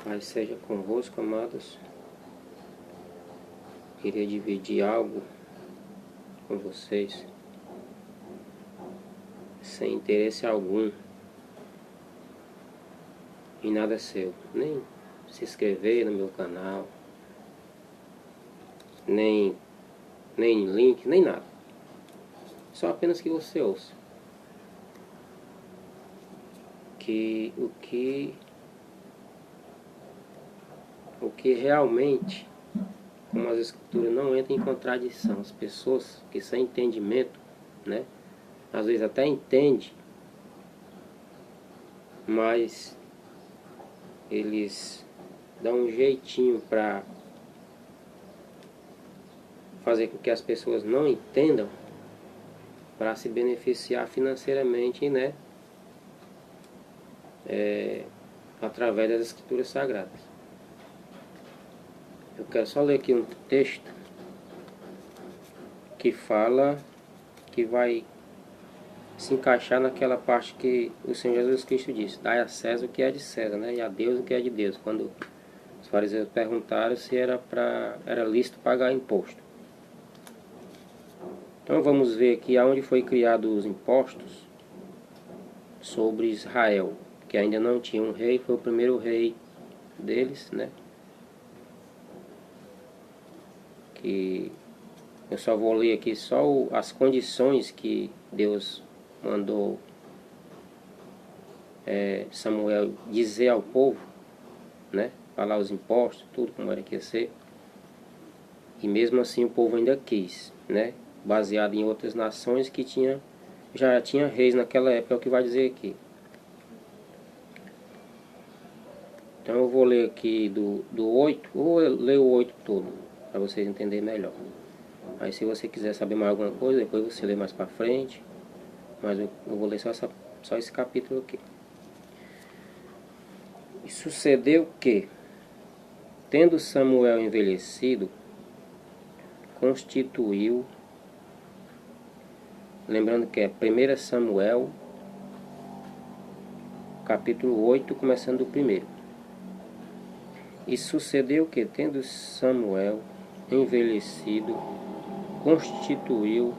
Paz seja convosco, amados. Queria dividir algo com vocês, sem interesse algum em nada seu. Nem se inscrever no meu canal, nem link, nem nada. Só apenas que você ouça. O que realmente, como as escrituras não entram em contradição, as pessoas que sem entendimento, né, às vezes até entende, mas eles dão um jeitinho para fazer com que as pessoas não entendam, para se beneficiar financeiramente, né, através das escrituras sagradas. Eu quero só ler aqui um texto que fala, que vai se encaixar naquela parte que o Senhor Jesus Cristo disse: dai a César o que é de César, né, e a Deus o que é de Deus. Quando os fariseus perguntaram se era lícito pagar imposto. Então vamos ver aqui aonde foi criado os impostos sobre Israel, que ainda não tinha um rei, foi o primeiro rei deles, né? Que eu só vou ler aqui só as condições que Deus mandou Samuel dizer ao povo, né? Falar os impostos, tudo como era que ia ser. E mesmo assim o povo ainda quis, né? Baseado em outras nações que já tinha reis naquela época, é o que vai dizer aqui. Então eu vou ler aqui do 8, vou ler o 8 todo, para vocês entenderem melhor. Aí se você quiser saber mais alguma coisa, depois você lê mais para frente. Mas eu vou ler só esse capítulo aqui. E sucedeu que, tendo Samuel envelhecido, constituiu, lembrando que é 1 Samuel, capítulo 8, começando do 1. E sucedeu que, tendo Samuel envelhecido, constituiu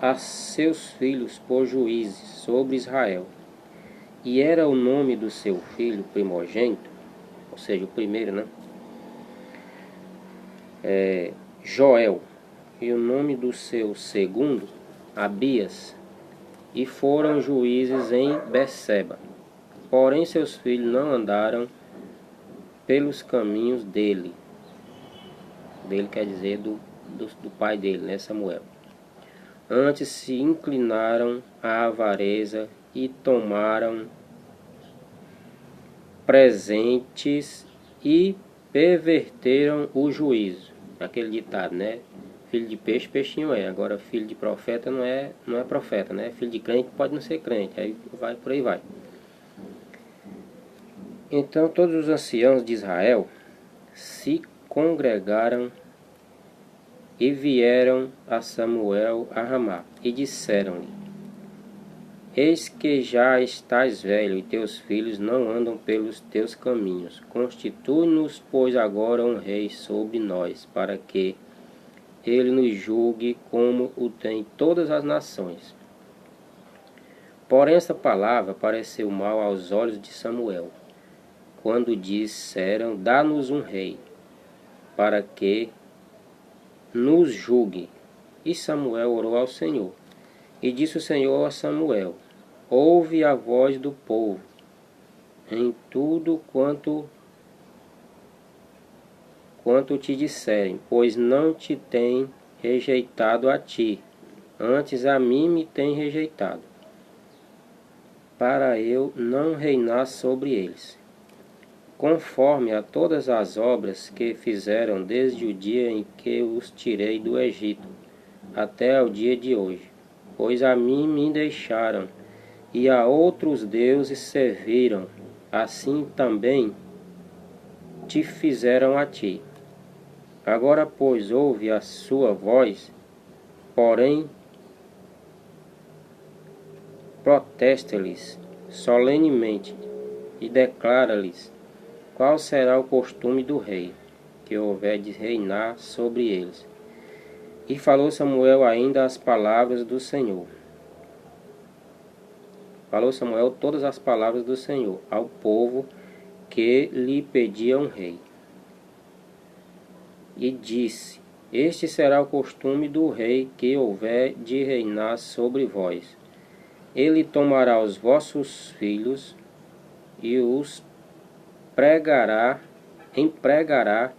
a seus filhos por juízes sobre Israel. E era o nome do seu filho primogênito, ou seja, o primeiro, né? Joel. E o nome do seu segundo, Abias. E foram juízes em Beceba. Porém seus filhos não andaram pelos caminhos dele. Dele quer dizer do pai dele, né, Samuel. Antes se inclinaram à avareza e tomaram presentes e perverteram o juízo. Aquele ditado, né? Filho de peixe, peixinho é. Agora filho de profeta não é profeta, né? Filho de crente pode não ser crente. Aí vai, por aí vai. Então todos os anciãos de Israel se congregaram e vieram a Samuel a Ramá e disseram-lhe: eis que já estás velho e teus filhos não andam pelos teus caminhos. Constitui-nos, pois, agora um rei sobre nós, para que ele nos julgue como o tem todas as nações. Porém esta palavra pareceu mal aos olhos de Samuel, quando disseram: dá-nos um rei, para que nos julgue. E Samuel orou ao Senhor. E disse o Senhor a Samuel: ouve a voz do povo em tudo quanto te disserem, pois não te tem rejeitado a ti, antes a mim me tem rejeitado, para eu não reinar sobre eles, conforme a todas as obras que fizeram desde o dia em que os tirei do Egito, até o dia de hoje. Pois a mim me deixaram, e a outros deuses serviram, assim também te fizeram a ti. Agora, pois, ouve a sua voz, porém protesta-lhes solenemente e declara-lhes qual será o costume do rei, que houver de reinar sobre eles. E falou Samuel ainda as palavras do Senhor. Falou Samuel todas as palavras do Senhor ao povo que lhe pedia um rei. E disse: Este será o costume do rei que houver de reinar sobre vós. Ele tomará os vossos filhos e os empregará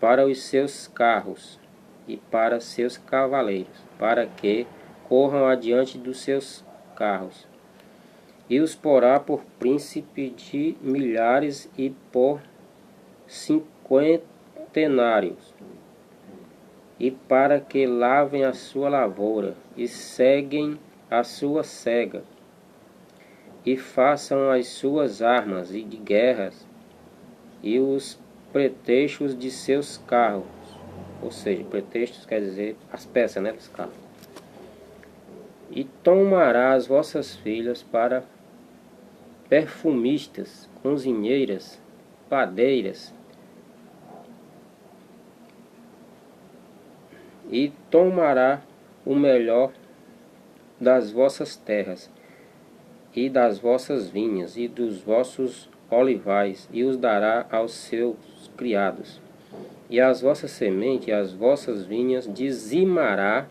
para os seus carros e para seus cavaleiros, para que corram adiante dos seus carros. E os porá por príncipe de milhares e por cinquentenários, e para que lavem a sua lavoura, e seguem a sua cega, e façam as suas armas e de guerras, e os pretextos de seus carros. Ou seja, pretextos quer dizer as peças, dos carros. E tomará as vossas filhas para perfumistas, cozinheiras, padeiras, e tomará o melhor das vossas terras, e das vossas vinhas, e dos vossos olivais, e os dará aos seus criados. E as vossas sementes e as vossas vinhas dizimará.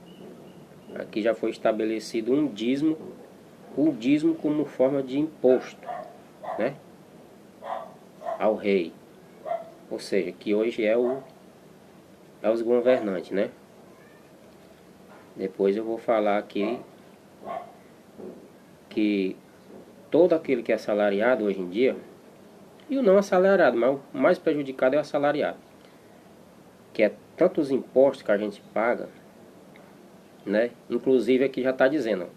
Aqui já foi estabelecido um dízimo como forma de imposto, ao rei. Ou seja, que hoje é os governantes, Depois eu vou falar aqui que todo aquele que é assalariado hoje em dia, e o não assalariado, mas o mais prejudicado é o assalariado, que é tantos impostos que a gente paga, Inclusive aqui já está dizendo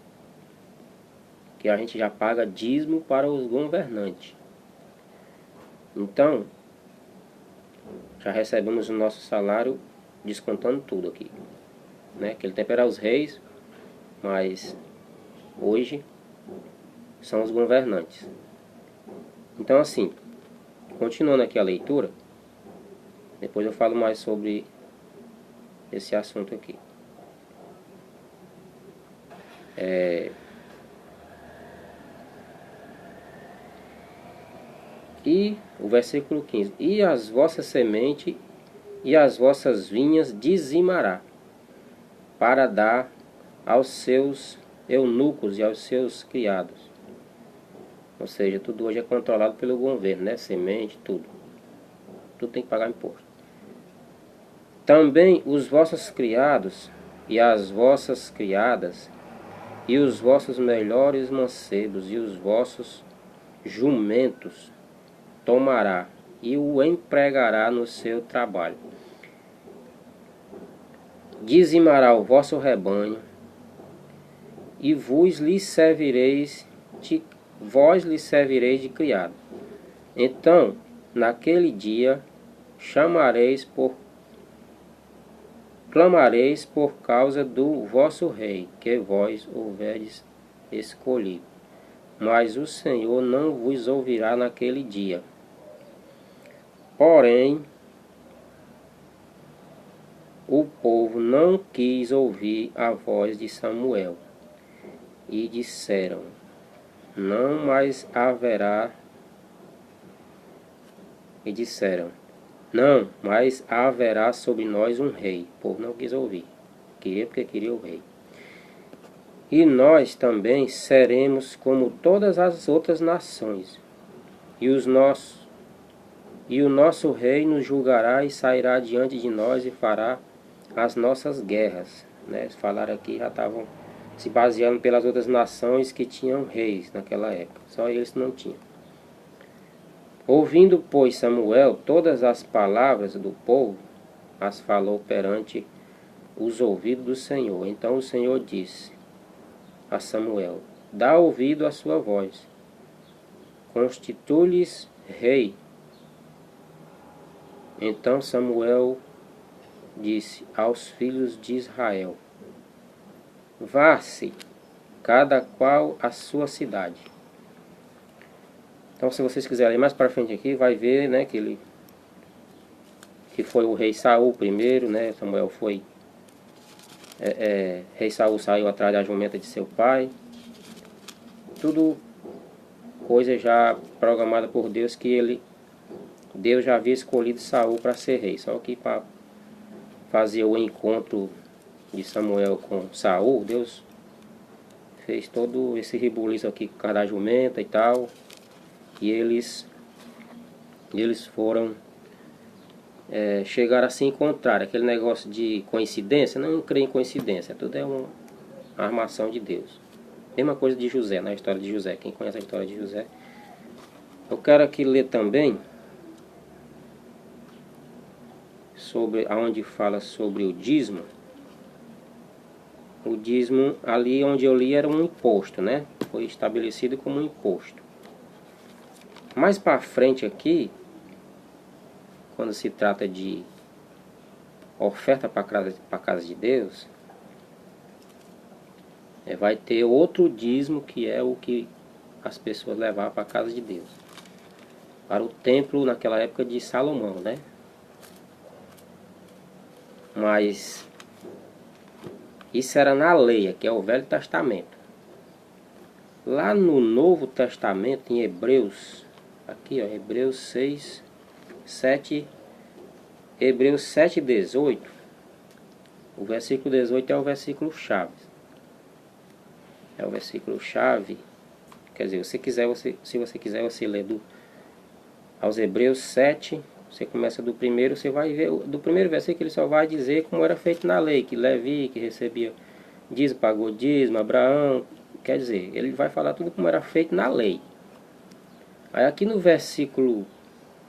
que a gente já paga dízimo para os governantes. Então, já recebemos o nosso salário descontando tudo aqui, Aquele tempo era os reis, mas hoje são os governantes. Então, assim, continuando aqui a leitura, depois eu falo mais sobre esse assunto aqui. E o versículo 15: E as vossas sementes e as vossas vinhas dizimará, para dar aos seus eunucos e aos seus criados. Ou seja, tudo hoje é controlado pelo governo, Semente, tudo tem que pagar imposto. Também os vossos criados e as vossas criadas, e os vossos melhores mancebos e os vossos jumentos tomará e o empregará no seu trabalho. Dizimará o vosso rebanho, e vós lhe servireis de criado. Então, naquele dia, clamareis por causa do vosso rei, que vós houveres escolhido. Mas o Senhor não vos ouvirá naquele dia. Porém, o povo não quis ouvir a voz de Samuel, e disseram: Não mais haverá sobre nós um rei. O povo não quis ouvir. Queria porque queria o rei. E nós também seremos como todas as outras nações. E o nosso rei nos julgará e sairá diante de nós e fará as nossas guerras. Falaram aqui, já estavam se baseando pelas outras nações que tinham reis naquela época. Só eles não tinham. Ouvindo, pois, Samuel todas as palavras do povo, as falou perante os ouvidos do Senhor. Então o Senhor disse a Samuel: Dá ouvido à sua voz, constitui-lhes rei. Então Samuel disse aos filhos de Israel: Vá-se, cada qual à sua cidade. Então, se vocês quiserem ir mais para frente aqui, vai ver, né, que foi o rei Saul primeiro, né? Samuel foi rei Saul saiu atrás da jumenta de seu pai. Tudo coisa já programada por Deus, que Deus já havia escolhido Saul para ser rei. Só que para fazer o encontro de Samuel com Saul, Deus fez todo esse rebuliço aqui com a jumenta e tal. E eles foram chegaram a se encontrar. Aquele negócio de coincidência, não creio em coincidência, tudo é uma armação de Deus. Mesma coisa de José, na história de José. Quem conhece a história de José? Eu quero aqui ler também sobre aonde fala sobre o dízimo. O dízimo, ali onde eu li, era um imposto, né? Foi estabelecido como um imposto. Mais para frente aqui, quando se trata de oferta para a casa de Deus, vai ter outro dízimo, que é o que as pessoas levavam para a casa de Deus, para o templo naquela época de Salomão, né? Mas isso era na lei, que é o Velho Testamento. Lá no Novo Testamento, em Hebreus, aqui ó, Hebreus 6, 7, Hebreus 7, 18, o versículo 18 é o versículo chave. É o versículo chave. Quer dizer, se você quiser, você lê aos Hebreus 7, você começa do primeiro, você vai ver, do primeiro versículo ele só vai dizer como era feito na lei, que Levi, que recebia dízimo, pagou dízimo, Abraão, quer dizer, ele vai falar tudo como era feito na lei. Aí aqui no versículo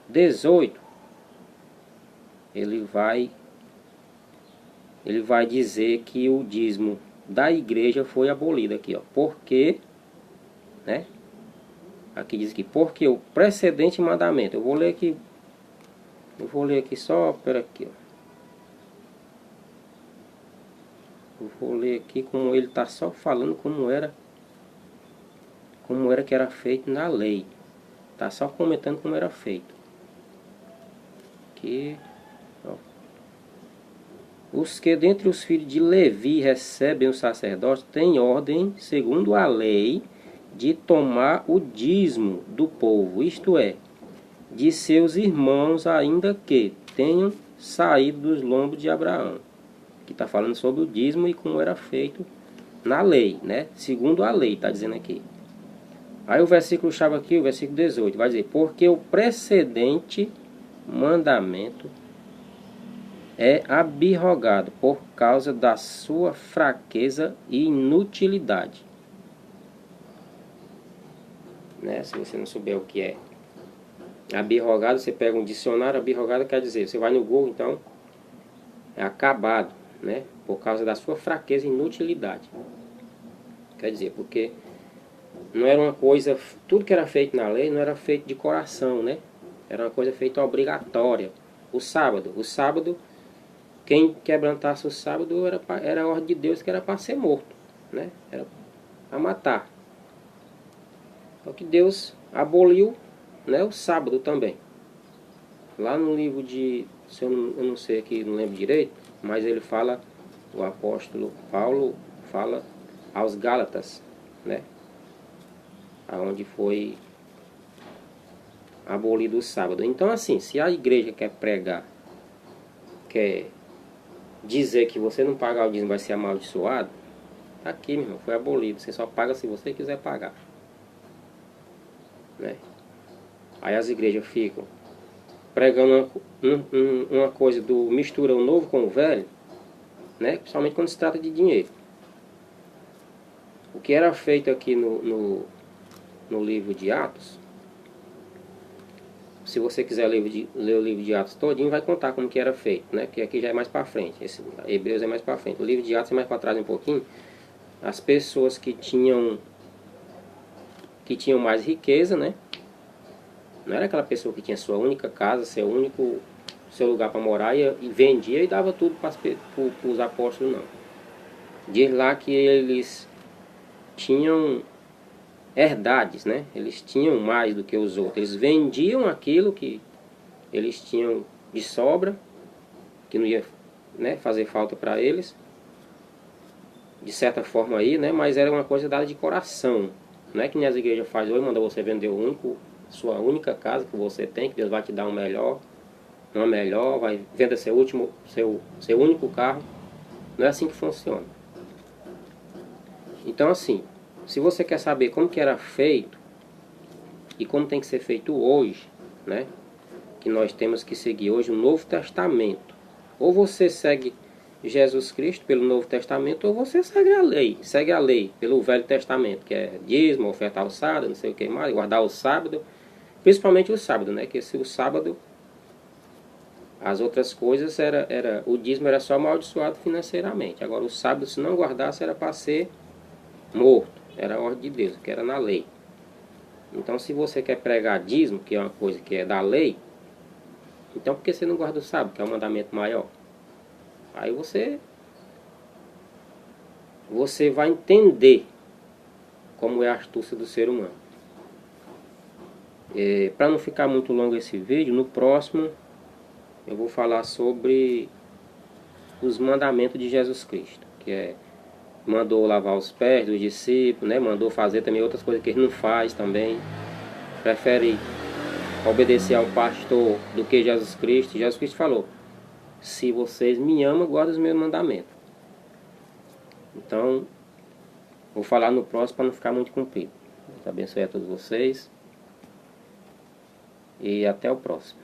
18, ele vai dizer que o dízimo da igreja foi abolido aqui, ó, porque, né? Aqui diz que porque o precedente mandamento, eu vou ler aqui só, pera aqui, ó. Eu vou ler aqui como ele está só falando como era que era feito na lei. Está só comentando como era feito. Aqui, ó. Os que dentre os filhos de Levi recebem o sacerdócio têm ordem, segundo a lei, de tomar o dízimo do povo, isto é, de seus irmãos, ainda que tenham saído dos lombos de Abraão. Que está falando sobre o dízimo e como era feito na lei, né? Segundo a lei, está dizendo aqui. Aí o versículo chave aqui, o versículo 18, vai dizer: porque o precedente mandamento é abrogado por causa da sua fraqueza e inutilidade. Né? Se você não souber o que é abrogado, você pega um dicionário. Abrogado quer dizer, você vai no Google, então, é acabado, né? Por causa da sua fraqueza e inutilidade. Quer dizer, porque não era uma coisa, tudo que era feito na lei não era feito de coração, né? Era uma coisa feita obrigatória. O sábado, quem quebrantasse o sábado era a ordem de Deus, que era para ser morto, né? Era para matar. Só que Deus aboliu, né, o sábado também. Lá no livro de, eu não sei aqui, não lembro direito, mas ele fala, o apóstolo Paulo fala aos Gálatas, né? Aonde foi abolido o sábado. Então assim, se a igreja quer pregar, quer dizer que você não pagar o dízimo vai ser amaldiçoado, tá aqui, meu irmão, foi abolido. Você só paga se você quiser pagar, né? Aí as igrejas ficam pregando uma coisa do mistura o novo com o velho, né? Principalmente quando se trata de dinheiro. O que era feito aqui no livro de Atos, se você quiser ler o livro de Atos todinho, vai contar como que era feito, né? Porque aqui já é mais para frente, esse Hebreus é mais para frente. O livro de Atos é mais para trás um pouquinho. As pessoas que tinham mais riqueza, né? Não era aquela pessoa que tinha sua única casa, seu lugar para morar e vendia e dava tudo para os apóstolos, não. Diz lá que eles tinham herdades, né? Eles tinham mais do que os outros. Eles vendiam aquilo que eles tinham de sobra, que não ia, né, fazer falta para eles, de certa forma aí, né? Mas era uma coisa dada de coração. Não é que nem as igrejas fazem hoje, manda você vender sua única casa que você tem, que Deus vai te dar um melhor, uma melhor, vai vender seu único carro. Não é assim que funciona. Então assim, se você quer saber como que era feito e como tem que ser feito hoje, né? Que nós temos que seguir hoje o Novo Testamento. Ou você segue Jesus Cristo pelo Novo Testamento, ou você segue a lei pelo Velho Testamento, que é dízimo, oferta alçada, não sei o que mais, guardar o sábado, principalmente o sábado, né? Que se o sábado, as outras coisas, o dízimo era só amaldiçoado financeiramente. Agora o sábado, se não guardasse, era para ser morto, era a ordem de Deus, que era na lei. Então se você quer pregar dízimo, que é uma coisa que é da lei, então por que você não guarda o sábado, que é o mandamento maior? Aí você vai entender como é a astúcia do ser humano. Para não ficar muito longo esse vídeo, no próximo eu vou falar sobre os mandamentos de Jesus Cristo, que mandou lavar os pés dos discípulos, né? Mandou fazer também outras coisas que ele não faz também. Prefere obedecer ao pastor do que Jesus Cristo. Jesus Cristo falou: se vocês me amam, guardem os meus mandamentos. Então, vou falar no próximo para não ficar muito comprido. Deus abençoe a todos vocês. E até o próximo.